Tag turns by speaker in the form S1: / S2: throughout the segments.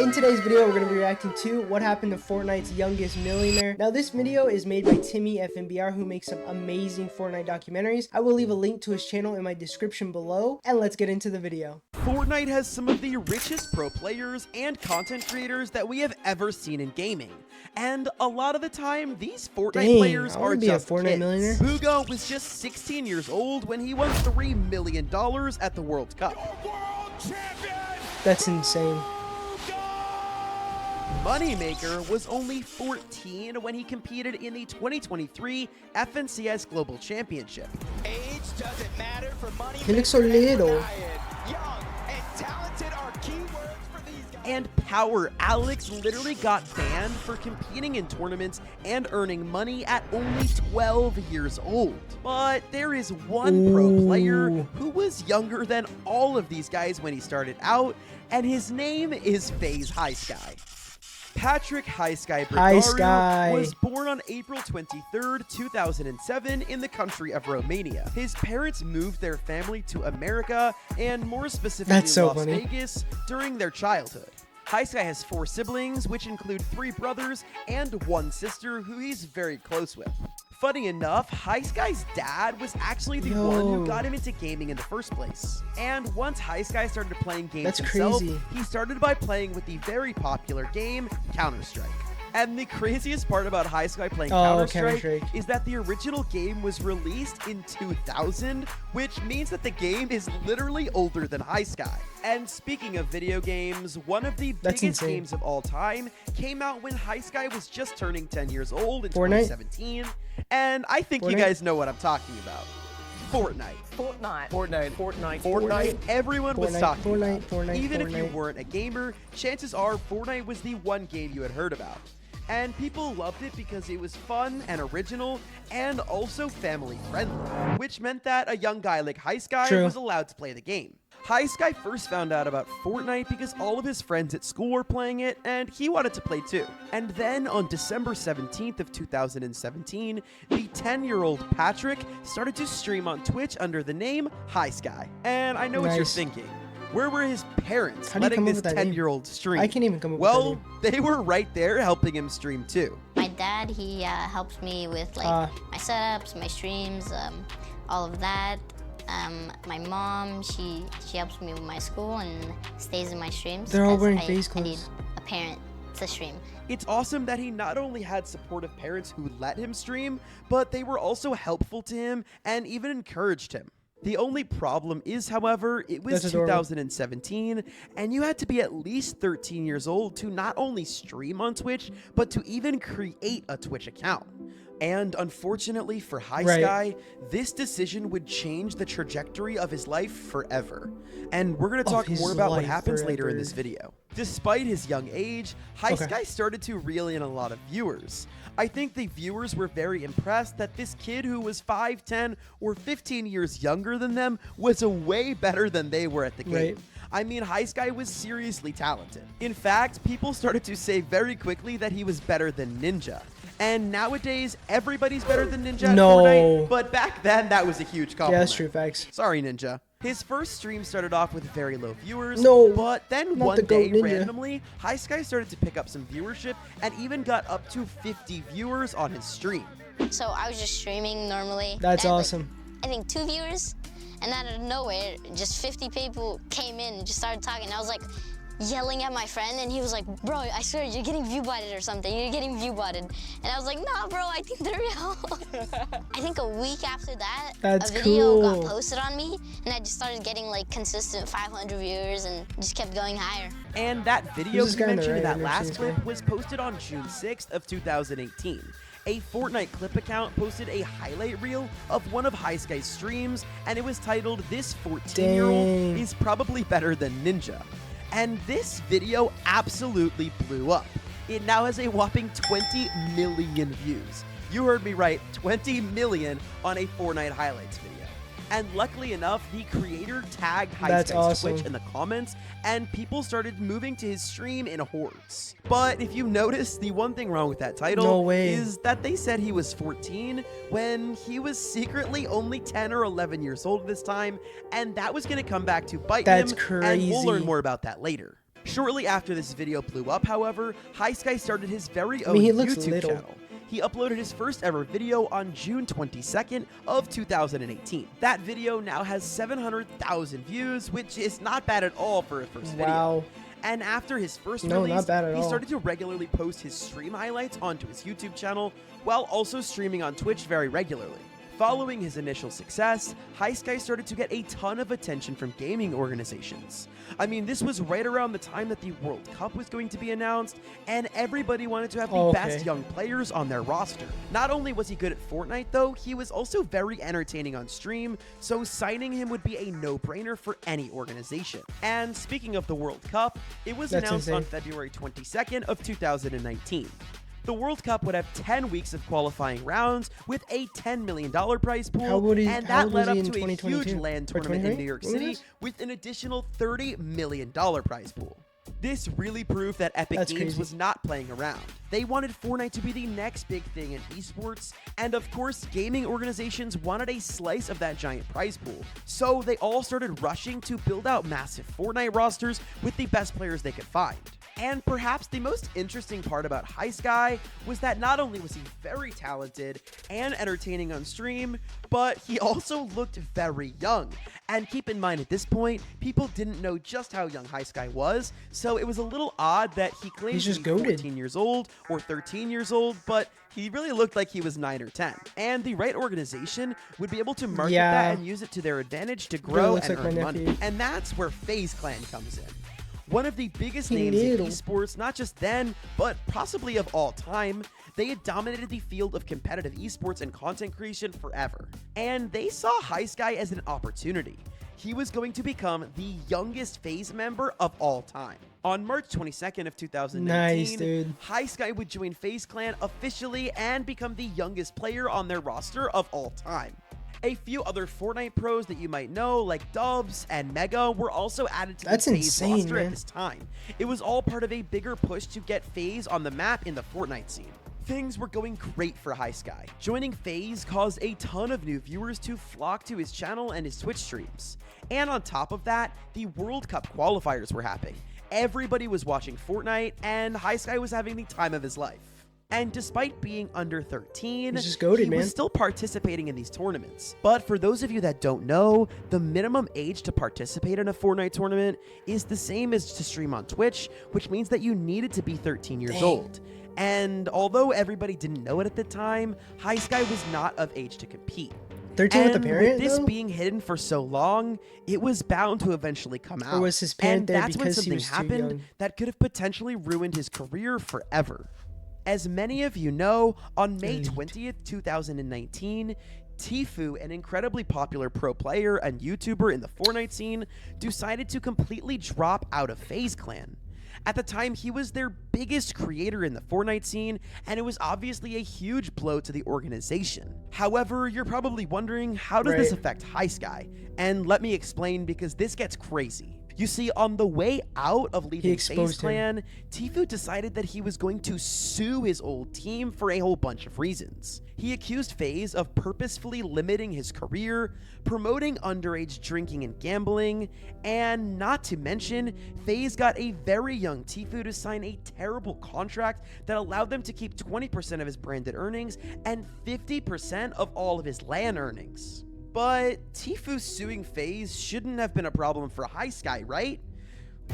S1: In today's video, we're going to be reacting to what happened to Fortnite's youngest millionaire. Now, this video is made by Timmy FNBR, who makes some amazing Fortnite documentaries. I will leave a link to his channel in my description below, and let's get into the video.
S2: Fortnite has some of the richest pro players and content creators that we have ever seen in gaming. And a lot of the time, these Fortnite players are just kids.
S1: Millionaire.
S2: Bugo was just 16 years old when he won $3 million at the World Cup.
S1: That's insane.
S2: Moneymaker was only 14 when he competed in the 2023 FNCS Global Championship.
S3: Age doesn't matter for money.
S1: He looks so little.
S3: Young and talented are keywords for these guys.
S2: And Power Alex literally got banned for competing in tournaments and earning money at only 12 years old. But there is one pro player who was younger than all of these guys when he started out, and his name is FaZe Highsky. Patrick Highsky Bergaru was born on April 23rd, 2007 in the country of Romania. His parents moved their family to America, and more specifically Las Vegas, during their childhood. Highsky has 4 siblings, which include 3 brothers and 1 sister who he's very close with. Funny enough, Highsky's dad was actually the one who got him into gaming in the first place. And once Highsky started playing games himself, he started by playing with the very popular game Counter-Strike. And the craziest part about Highsky playing Counter-Strike is that the original game was released in 2000, which means that the game is literally older than Highsky. And speaking of video games, one of the biggest games of all time came out when Highsky was just turning 10 years old in 2017. And I think you guys know what I'm talking about. Fortnite. Everyone was talking about Fortnite. Even if you weren't a gamer, chances are Fortnite was the one game you had heard about. And people loved it because it was fun and original and also family friendly, which meant that a young guy like Highsky was allowed to play the game. Highsky first found out about Fortnite because all of his friends at school were playing it and he wanted to play too. And then on December 17th of 2017, the 10-year-old Patrick started to stream on Twitch under the name Highsky. And I know what you're thinking. Where were his parents letting this 10-year-old stream?
S1: I can't even come up with that name.
S2: Well, they were right there helping him stream too.
S4: My dad, he helps me with like my setups, my streams, all of that. My mom, she helps me with my school and stays in my streams.
S1: They're all wearing face clothes.
S4: I need a parent to stream.
S2: It's awesome that he not only had supportive parents who let him stream, but they were also helpful to him and even encouraged him. The only problem is, however, it was 2017, and you had to be at least 13 years old to not only stream on Twitch, but to even create a Twitch account. And unfortunately for Highsky, this decision would change the trajectory of his life forever. And we're going to talk more about what happens later in this video. Despite his young age, Highsky started to reel in a lot of viewers. I think the viewers were very impressed that this kid who was 5, 10, or 15 years younger than them was way better than they were at the game. I mean, Highsky was seriously talented. In fact, people started to say very quickly that he was better than Ninja. And nowadays, everybody's better than Ninja at Fortnite, but back then, that was a huge compliment.
S1: Yeah, that's true, facts.
S2: Sorry, Ninja. His first stream started off with very low viewers, but then one day, randomly, Highsky started to pick up some viewership and even got up to 50 viewers on his stream.
S4: So I was just streaming normally.
S1: That's awesome.
S4: Like, I think 2 viewers, and out of nowhere, just 50 people came in and just started talking. I was like yelling at my friend, and he was like, "Bro, I swear you're getting view botted or something. You're getting view botted." And I was like, "Nah, bro, I think they're real." I think a week after that, a video got posted on me, and I just started getting like consistent 500 viewers and just kept going higher.
S2: And that video you mentioned in that last clip was posted on June 6th of 2018. A Fortnite clip account posted a highlight reel of one of Highsky's streams, and it was titled, "This 14-year-old is probably better than Ninja." And this video absolutely blew up. It now has a whopping 20 million views. You heard me right, 20 million on a Fortnite highlights video. And luckily enough, the creator tagged Highsky's Twitch in the comments, and people started moving to his stream in hordes. But if you notice, the one thing wrong with that title is that they said he was 14 when he was secretly only 10 or 11 years old this time, and that was going to come back to bite him, and we'll learn more about that later. Shortly after this video blew up, however, Sky started his very own
S1: he looks
S2: YouTube
S1: little.
S2: channel. He uploaded his first ever video on June 22nd of 2018. That video now has 700,000 views, which is not bad at all for a first video.
S1: Wow.
S2: And after his first
S1: No,
S2: release,
S1: not bad at
S2: he
S1: all.
S2: started to regularly post his stream highlights onto his YouTube channel, while also streaming on Twitch very regularly. Following his initial success, Sky started to get a ton of attention from gaming organizations. I mean, this was right around the time that the World Cup was going to be announced, and everybody wanted to have the best young players on their roster. Not only was he good at Fortnite though, he was also very entertaining on stream, so signing him would be a no-brainer for any organization. And speaking of the World Cup, it was announced on February 22nd of 2019. The World Cup would have 10 weeks of qualifying rounds with a $10 million prize pool, and that led up to a huge LAN tournament in New York City with an additional $30 million prize pool. This really proved that Epic Games was not playing around. They wanted Fortnite to be the next big thing in esports, and of course, gaming organizations wanted a slice of that giant prize pool. So they all started rushing to build out massive Fortnite rosters with the best players they could find. And perhaps the most interesting part about Sky was that not only was he very talented and entertaining on stream, but he also looked very young. And keep in mind, at this point, people didn't know just how young Sky was, so it was a little odd that he claimed to be 14 years old or 13 years old, but he really looked like he was 9 or 10. And the right organization would be able to market that and use it to their advantage to grow and earn money. And that's where FaZe Clan comes in. One of the biggest names in esports, not just then, but possibly of all time. They had dominated the field of competitive esports and content creation forever. And they saw Sky as an opportunity. He was going to become the youngest FaZe member of all time. On March 22nd of 2019, Sky would join FaZe Clan officially and become the youngest player on their roster of all time. A few other Fortnite pros that you might know, like Dubs and Mega, were also added to the FaZe roster at this time. It was all part of a bigger push to get FaZe on the map in the Fortnite scene. Things were going great for Sky. Joining FaZe caused a ton of new viewers to flock to his channel and his Twitch streams. And on top of that, the World Cup qualifiers were happening. Everybody was watching Fortnite, and Sky was having the time of his life. And despite being under 13, he was still participating in these tournaments. But for those of you that don't know, the minimum age to participate in a Fortnite tournament is the same as to stream on Twitch, which means that you needed to be 13 years old. And although everybody didn't know it at the time, Sky was not of age to compete.
S1: 13 with the parent,
S2: with this being hidden for so long, it was bound to eventually come out.
S1: Or was his parent there because
S2: he was too young? And that's when something happened that could have potentially ruined his career forever. As many of you know, on May 20th, 2019, Tfue, an incredibly popular pro player and YouTuber in the Fortnite scene, decided to completely drop out of FaZe Clan. At the time, he was their biggest creator in the Fortnite scene, and it was obviously a huge blow to the organization. However, you're probably wondering, how does this affect Sky? And let me explain, because this gets crazy. You see, on the way out of leaving FaZe Clan, Tfue decided that he was going to sue his old team for a whole bunch of reasons. He accused FaZe of purposefully limiting his career, promoting underage drinking and gambling, and not to mention, FaZe got a very young Tfue to sign a terrible contract that allowed them to keep 20% of his branded earnings and 50% of all of his LAN earnings. But Tfue suing FaZe shouldn't have been a problem for Sky, right?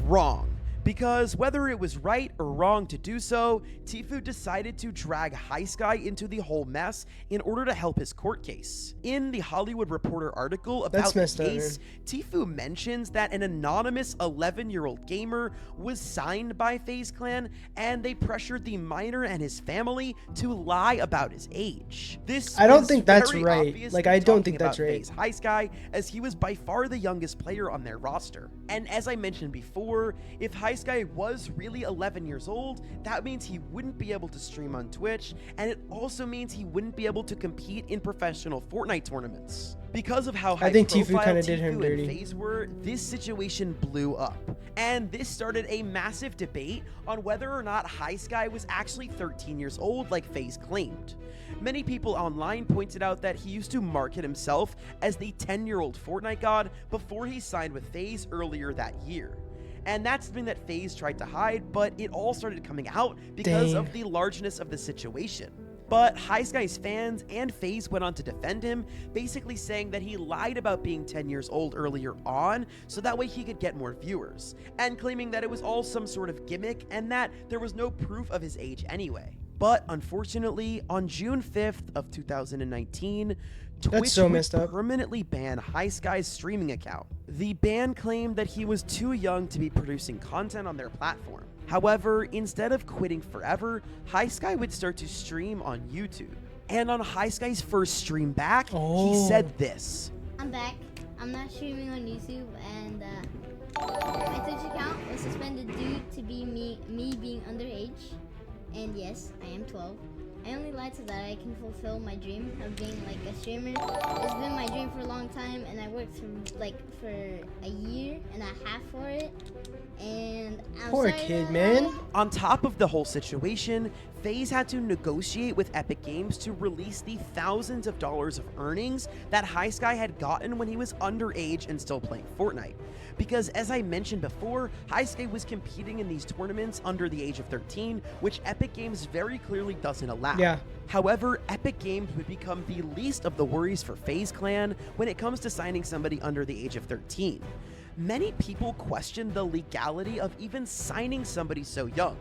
S2: Wrong. Because whether it was right or wrong to do so, Tfue decided to drag Sky into the whole mess in order to help his court case. In the Hollywood Reporter article about the case, Tfue mentions that an anonymous 11-year-old gamer was signed by FaZe Clan, and they pressured the minor and his family to lie about his age. This
S1: I don't think that's right. Like, I don't think that's right.
S2: Sky, as he was by far the youngest player on their roster. And as I mentioned before, if Sky was really 11 years old, that means he wouldn't be able to stream on Twitch, and it also means he wouldn't be able to compete in professional Fortnite tournaments. Because of how high profile Tfue and FaZe were, this situation blew up. And this started a massive debate on whether or not Sky was actually 13 years old like FaZe claimed. Many people online pointed out that he used to market himself as the 10-year-old Fortnite god before he signed with FaZe earlier that year. And that's something that FaZe tried to hide, but it all started coming out because
S1: Dang.
S2: of the largeness of the situation. But Highsky's fans and FaZe went on to defend him, basically saying that he lied about being 10 years old earlier on, so that way he could get more viewers, and claiming that it was all some sort of gimmick and that there was no proof of his age anyway. But unfortunately, on June 5th of 2019, Twitch would permanently ban Highsky's streaming account. The ban claimed that he was too young to be producing content on their platform. However, instead of quitting forever, Highsky would start to stream on YouTube. And on Highsky's first stream back, he said this.
S5: I'm back. I'm not streaming on YouTube, and my Twitch account was suspended due to me being underage. And yes, I am 12. I only lied so that I can fulfill my dream of being like a streamer. It's been my dream for a long time, and I worked for a year and a half for it. And I'm
S1: Poor
S5: sorry
S1: kid,
S5: that
S1: man.
S2: On top of the whole situation, FaZe had to negotiate with Epic Games to release the thousands of dollars of earnings that Highsky had gotten when he was underage and still playing Fortnite. Because as I mentioned before, Highsky was competing in these tournaments under the age of 13, which Epic Games very clearly doesn't allow.
S1: Yeah.
S2: However, Epic Games would become the least of the worries for FaZe Clan when it comes to signing somebody under the age of 13. Many people question the legality of even signing somebody so young.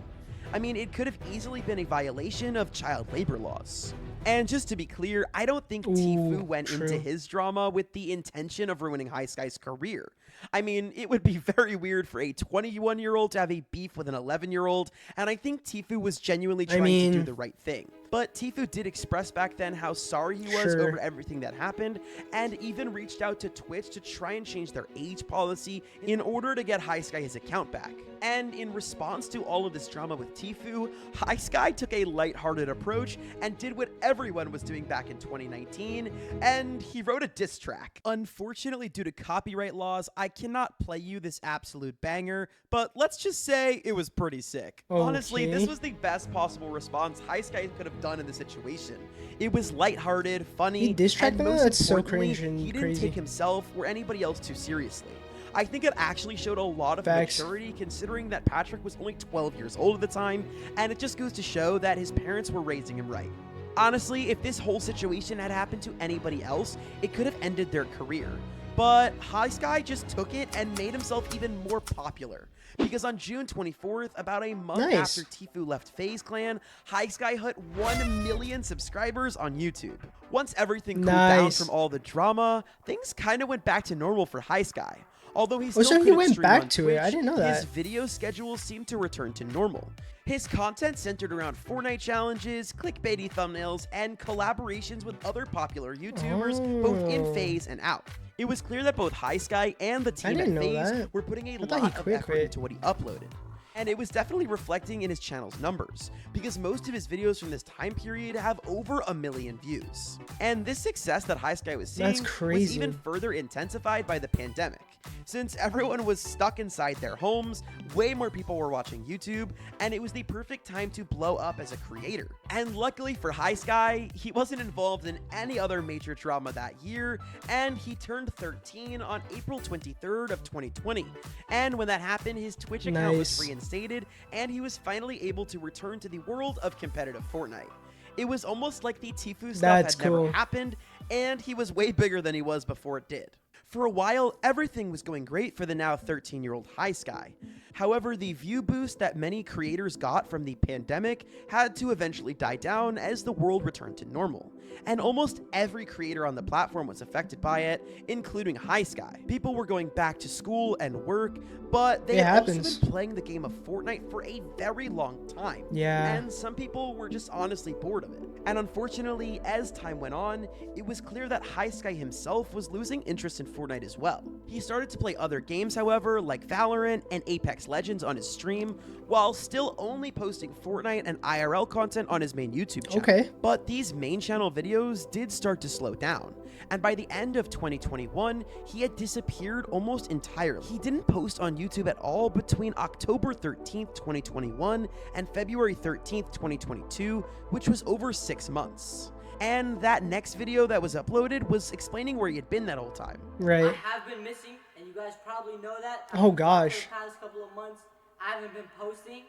S2: I mean, it could have easily been a violation of child labor laws. And just to be clear, I don't think Tfue went into his drama with the intention of ruining Highsky's career. I mean, it would be very weird for a 21-year-old to have a beef with an 11-year-old, and I think Tfue was genuinely trying to do the right thing. But Tfue did express back then how sorry he was over everything that happened, and even reached out to Twitch to try and change their age policy in order to get Highsky his account back. And in response to all of this drama with Tfue, Highsky took a lighthearted approach and did what everyone was doing back in 2019, and he wrote a diss track. Unfortunately, due to copyright laws, I cannot play you this absolute banger, but let's just say it was pretty sick. Honestly, this was the best possible response Highsky could have done in the situation. It was lighthearted, funny,
S1: He diss tracked
S2: and
S1: him?
S2: most
S1: That's so
S2: importantly,
S1: cringe and
S2: he didn't
S1: crazy.
S2: take himself or anybody else too seriously. I think it actually showed a lot of maturity, considering that Patrick was only 12 years old at the time, and it just goes to show that his parents were raising him right. Honestly, if this whole situation had happened to anybody else, it could have ended their career. But Highsky just took it and made himself even more popular. Because on June 24th, about a month after Tfue left FaZe Clan, Highsky hit 1 million subscribers on YouTube. Once everything cooled down from all the drama, things kind of went back to normal for Highsky. Although he still
S1: so he went back to it. I didn't know that.
S2: His video schedule seemed to return to normal. His content centered around Fortnite challenges, clickbaity thumbnails, and collaborations with other popular YouTubers, both in FaZe and out. It was clear that both Highsky and the team at FaZe were putting a lot of effort into what he uploaded. And it was definitely reflecting in his channel's numbers, because most of his videos from this time period have over 1 million views. And this success that Highsky was seeing was even further intensified by the pandemic. Since everyone was stuck inside their homes, way more people were watching YouTube, and it was the perfect time to blow up as a creator. And luckily for Highsky, he wasn't involved in any other major drama that year, and he turned 13 on April 23rd of 2020. And when that happened, his Twitch account was reinstated, and he was finally able to return to the world of competitive Fortnite. It was almost like the Tfue stuff had never happened, and he was way bigger than he was before it did. For a while, everything was going great for the now 13-year-old Highsky. However, the view boost that many creators got from the pandemic had to eventually die down as the world returned to normal. And almost every creator on the platform was affected by it, including Highsky. People were going back to school and work, but they had also been playing the game of Fortnite for a very long time. And some people were just honestly bored of it. And unfortunately, as time went on, it was clear that Highsky himself was losing interest in Fortnite as well. He started to play other games, however, like Valorant and Apex Legends on his stream, while still only posting Fortnite and IRL content on his main YouTube channel. But these main channel videos did start to slow down, and by the end of 2021, he had disappeared almost entirely. He didn't post on YouTube at all between October 13th, 2021 and February 13th, 2022, which was over 6 months. And that next video that was uploaded was explaining where he had been that whole time.
S6: I have been missing, and you guys probably know that.
S1: Oh, gosh.
S6: For the past couple of months, I haven't been posting,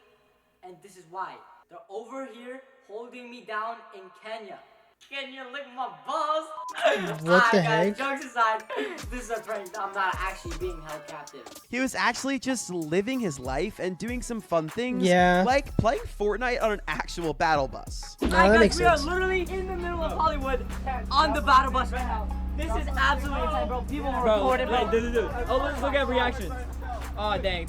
S6: and this is why. They're over here holding me down in Kenya. Can you lick my balls?
S1: What the
S6: Guys,
S1: heck?
S6: jokes aside, this is a prank. I'm not actually being held captive.
S2: He was actually just living his life and doing some fun things,
S1: Yeah.
S2: like playing Fortnite on an actual battle bus.
S1: No,
S6: Alright
S1: that
S6: guys,
S1: makes
S6: we are
S1: sense.
S6: literally in the middle of Hollywood on the battle bus right now. This is absolutely insane, bro. People will record it, bro.
S7: Dude. Oh, let's look at reactions. Oh, dang,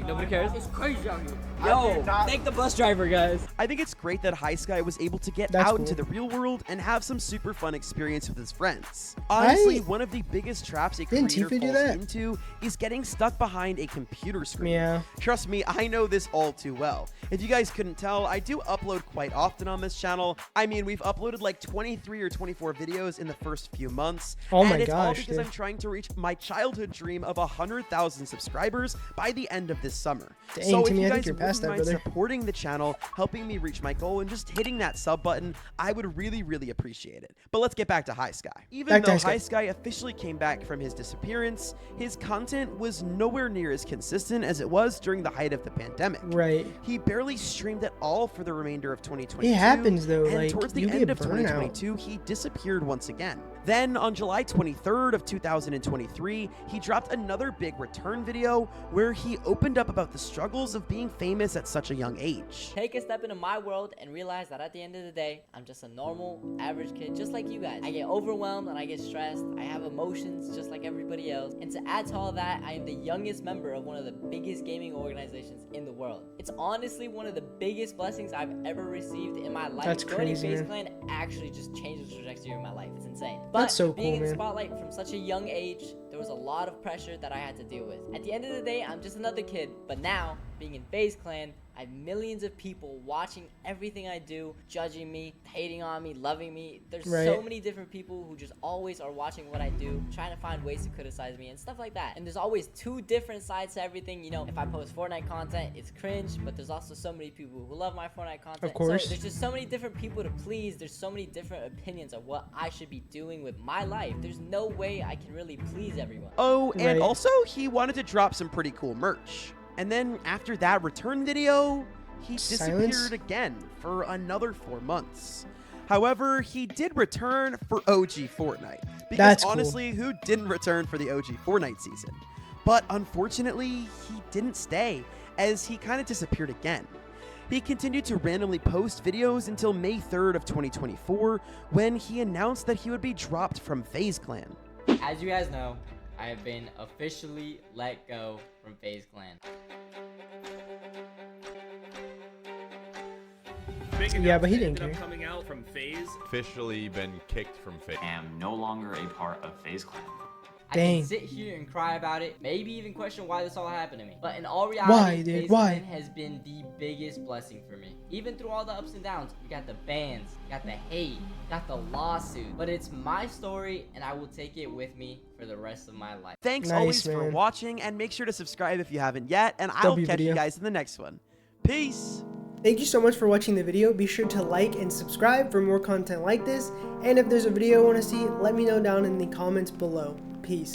S7: nobody cares.
S6: It's crazy out here.
S7: Yo, thank the bus driver, guys.
S2: I think it's great that High Sky was able to get
S1: That's
S2: out
S1: cool.
S2: into the real world and have some super fun experience with his friends. Honestly, one of the biggest traps a
S1: Didn't
S2: creator
S1: Tifa do
S2: falls
S1: that?
S2: into is getting stuck behind a computer screen.
S1: Yeah.
S2: Trust me, I know this all too well. If you guys couldn't tell, I do upload quite often on this channel. I mean, we've uploaded like 23 or 24 videos in the first few months.
S1: Oh my
S2: and it's all
S1: gosh,
S2: because
S1: dude.
S2: I'm trying to reach my childhood dream of 100,000 subscribers by the end of this summer.
S1: Dang,
S2: So if
S1: Timmy,
S2: you
S1: I
S2: guys
S1: think you're past
S2: wouldn't
S1: that,
S2: mind
S1: brother.
S2: supporting the channel, helping me reach my goal, and just hitting that sub button, I would really, really appreciate it. But let's get back to High Sky. Even
S1: Back to
S2: though
S1: High Sky.
S2: High Sky officially came back from his disappearance, his content was nowhere near as consistent as it was during the height of the pandemic.
S1: Right.
S2: He barely streamed at all for the remainder of 2022.
S1: It happens, though,
S2: And
S1: like,
S2: towards the
S1: you
S2: end
S1: get
S2: of
S1: burnout.
S2: 2022, he disappeared once again. Then on July 23rd of 2023, he dropped another big return video where he opened up about the struggles of being famous at such a young age.
S8: Take a step into my world and realize that at the end of the day, I'm just a normal, average kid just like you guys. I get overwhelmed and I get stressed. I have emotions just like everybody else. And to add to all that, I am the youngest member of one of the biggest gaming organizations in the world. It's honestly one of the biggest blessings I've ever received in my life.
S1: That's
S8: Joining
S1: crazy,
S8: FaZe
S1: man.
S8: Clan actually just changed the trajectory of my life. It's insane. But
S1: That's so
S8: being
S1: cool,
S8: in the
S1: man.
S8: spotlight from such a young age, there was a lot of pressure that I had to deal with. At the end of the day, I'm just another kid, but now, being in FaZe Clan, I have millions of people watching everything I do, judging me, hating on me, loving me. There's
S1: Right.
S8: so many different people who just always are watching what I do, trying to find ways to criticize me and stuff like that. And there's always two different sides to everything. You know, if I post Fortnite content, it's cringe, but there's also so many people who love my Fortnite content.
S1: Of course.
S8: So there's just so many different people to please. There's so many different opinions of what I should be doing with my life. There's no way I can really please everyone.
S2: Oh, and
S1: Right.
S2: also he wanted to drop some pretty cool merch. And then after that return video, he
S1: Silence?
S2: disappeared again for another 4 months. However, he did return for OG Fortnite. Because
S1: That's cool.
S2: honestly, who didn't return for the OG Fortnite season? But unfortunately, he didn't stay, as he kind of disappeared again. He continued to randomly post videos until May 3rd of 2024, when he announced that he would be dropped from FaZe Clan.
S8: As you guys know, I have been officially let go from FaZe Clan.
S1: Yeah, but he didn't
S9: ended up
S1: care.
S9: coming out from FaZe.
S10: Officially been kicked from FaZe.
S11: Am no longer a part of FaZe Clan.
S8: I
S1: Dang.
S8: can sit here and cry about it, maybe even question why this all happened to me. But in all
S1: Why,
S8: reality,
S1: dude?
S8: FaZe
S1: Why?
S8: Clan has been the biggest blessing for me. Even through all the ups and downs, we got the bans, got the hate, got the lawsuit. But it's my story, and I will take it with me for the rest of my life.
S2: Thanks
S1: Nice,
S2: always for
S1: man.
S2: watching, and make sure to subscribe if you haven't yet, and I'll
S1: W
S2: catch you
S1: video.
S2: guys in the next one. Peace!
S1: Thank you so much for watching the video. Be sure to like and subscribe for more content like this. And if there's a video you want to see, let me know down in the comments below. Peace.